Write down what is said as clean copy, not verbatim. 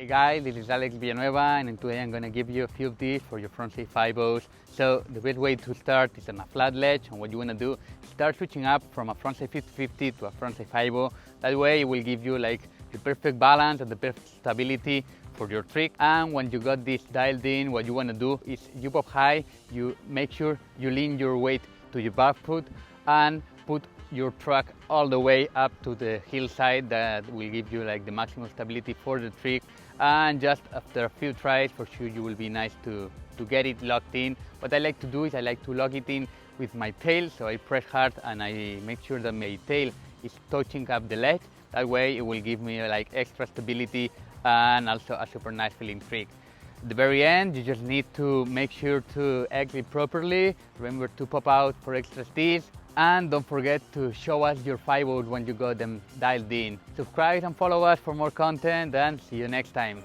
Hey guys, this is Alex Villanueva, and today I'm going to give you a few tips for your frontside 5-0s. So the best way to start is on a flat ledge, and what you want to do is start switching up from a frontside 50-50 to a frontside 5-0. That way it will give you like the perfect balance and the perfect stability for your trick. And when you got this dialed in, what you want to do is you pop high, you make sure you lean your weight to your back foot and put your truck all the way up to the hillside. That will give you like the maximum stability for the trick. And just after a few tries, for sure you will be nice to get it locked in. What I like to do is I like to lock it in with my tail, so I press hard and I make sure that my tail is touching up the ledge. That way it will give me like extra stability and also a super nice feeling trick. At the very end, you just need to make sure to exit properly. Remember to pop out for extra steals. And don't forget to show us your 5-0s when you got them dialed in. Subscribe and follow us for more content, and see you next time.